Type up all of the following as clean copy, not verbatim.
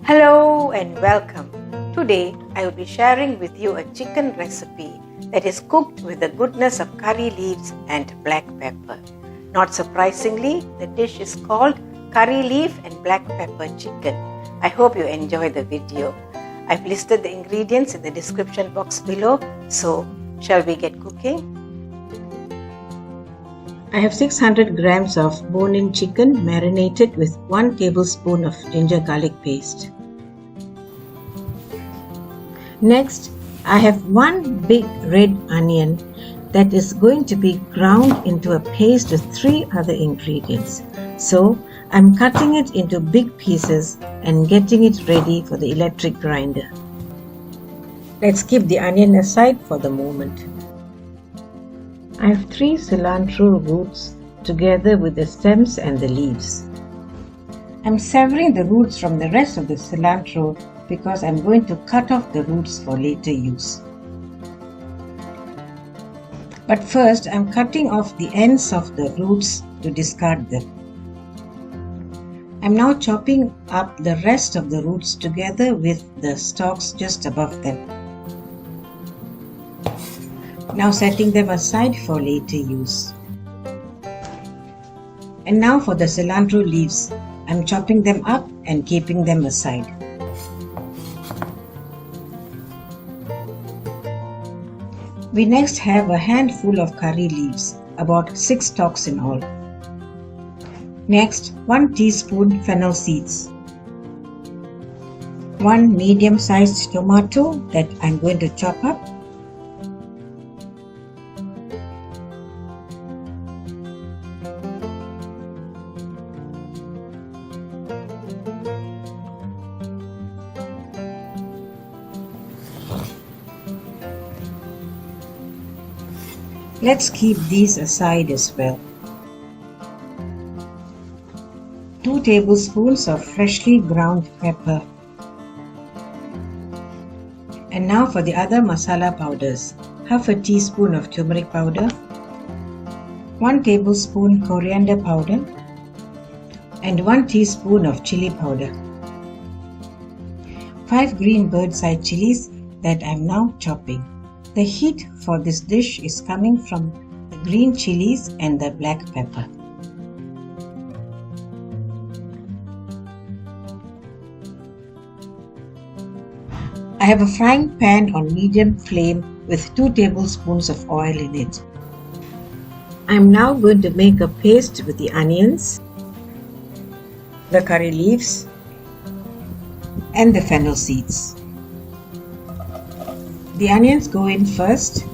Hello and welcome. Today I will be sharing with you a chicken recipe that is cooked with the goodness of curry leaves and black pepper. Not surprisingly, the dish is called curry leaf and black pepper chicken. I hope you enjoy the video. I've listed the ingredients in the description box below, so shall we get cooking? I have 600 grams of bone-in chicken marinated with 1 tablespoon of ginger garlic paste. Next, I have 1 big red onion that is going to be ground into a paste with 3 other ingredients. So, I'm cutting it into big pieces and getting it ready for the electric grinder. Let's keep the onion aside for the moment. I have 3 cilantro roots together with the stems and the leaves. I'm severing the roots from the rest of the cilantro because I'm going to cut off the roots for later use. But first, I'm cutting off the ends of the roots to discard them. I'm now chopping up the rest of the roots together with the stalks just above them. Now setting them aside for later use. And now for the cilantro leaves, I'm chopping them up and keeping them aside. We next have a handful of curry leaves, about 6 stalks in all. Next, 1 teaspoon fennel seeds. 1 medium-sized tomato that I'm going to chop up. Let's keep these aside as well. 2 tablespoons of freshly ground pepper. And now for the other masala powders. Half a teaspoon of turmeric powder, 1 tablespoon coriander powder, and 1 teaspoon of chilli powder. 5 green bird's eye chillies that I'm now chopping. The heat for this dish is coming from the green chillies and the black pepper. I have a frying pan on medium flame with 2 tablespoons of oil in it. I am now going to make a paste with the onions, the curry leaves, and the fennel seeds. The onions go in first.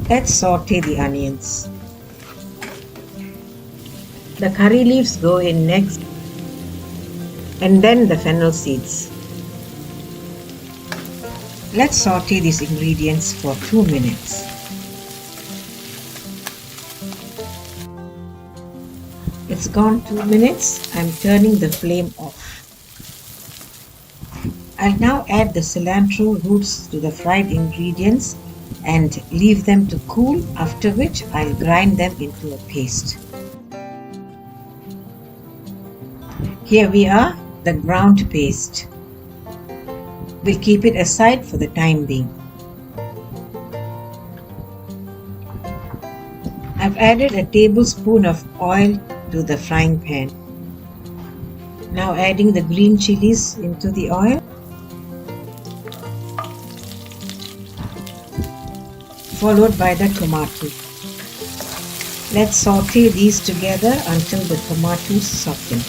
Let's saute the onions. The curry leaves go in next, and then the fennel seeds. Let's saute these ingredients for 2 minutes. It's gone 2 minutes. I'm turning the flame off. I'll now add the cilantro roots to the fried ingredients and leave them to cool, after which I'll grind them into a paste. Here we are, the ground paste. We'll keep it aside for the time being. I've added a tablespoon of oil to the frying pan. Now adding the green chillies into the oil. Followed by the tomato. Let's saute these together until the tomatoes soften.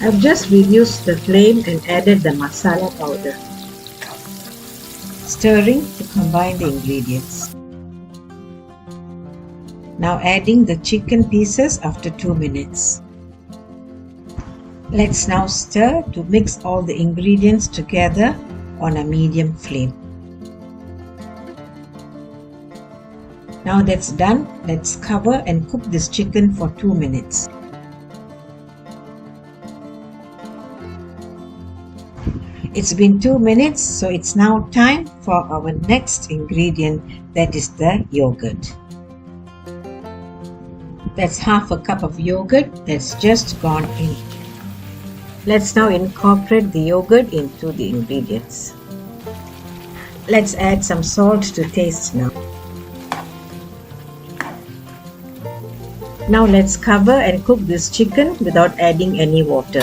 I've just reduced the flame and added the masala powder. Stirring to combine the ingredients. Now adding the chicken pieces after 2 minutes. Let's now stir to mix all the ingredients together on a medium flame. Now that's done, let's cover and cook this chicken for 2 minutes. It's been 2 minutes, so it's now time for our next ingredient, that is the yogurt. That's half a cup of yogurt that's just gone in. Let's now incorporate the yogurt into the ingredients. Let's add some salt to taste now. Now let's cover and cook this chicken without adding any water.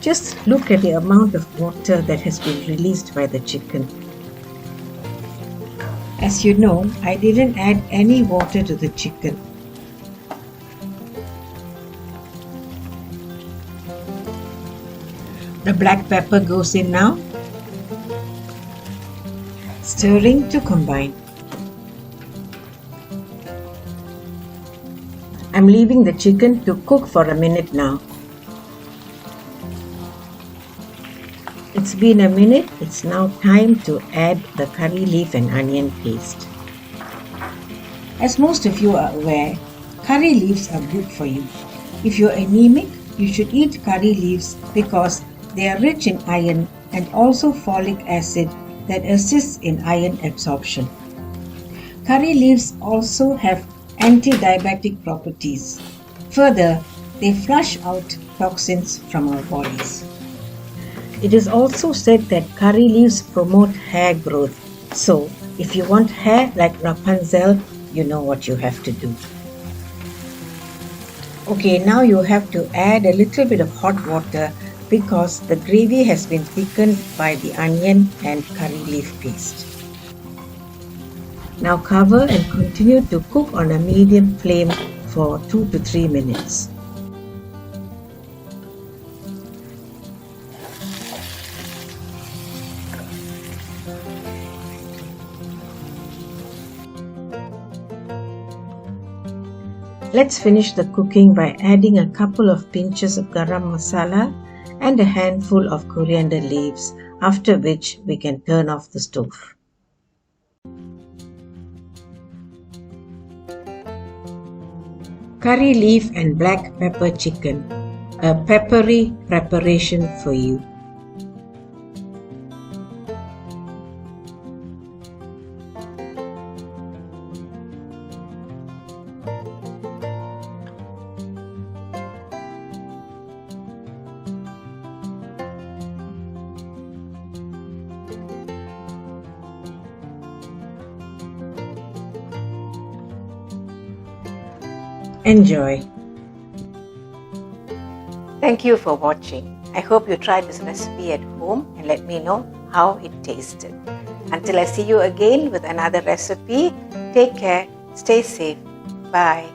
Just look at the amount of water that has been released by the chicken. As you know, I didn't add any water to the chicken. The black pepper goes in now, stirring to combine. I'm leaving the chicken to cook for a minute now. It's been a minute, it's now time to add the curry leaf and onion paste. As most of you are aware, curry leaves are good for you. If you're anemic, you should eat curry leaves because they are rich in iron and also folic acid that assists in iron absorption. Curry leaves also have anti-diabetic properties. Further, they flush out toxins from our bodies. It is also said that curry leaves promote hair growth. So, if you want hair like Rapunzel, you know what you have to do. Okay, now you have to add a little bit of hot water because the gravy has been thickened by the onion and curry leaf paste. Now cover and continue to cook on a medium flame for 2 to 3 minutes. Let's finish the cooking by adding a couple of pinches of garam masala and a handful of coriander leaves, after which we can turn off the stove. Curry leaf and black pepper chicken, a peppery preparation for you. Enjoy! Thank you for watching. I hope you tried this recipe at home and let me know how it tasted. Until I see you again with another recipe, take care, stay safe, bye.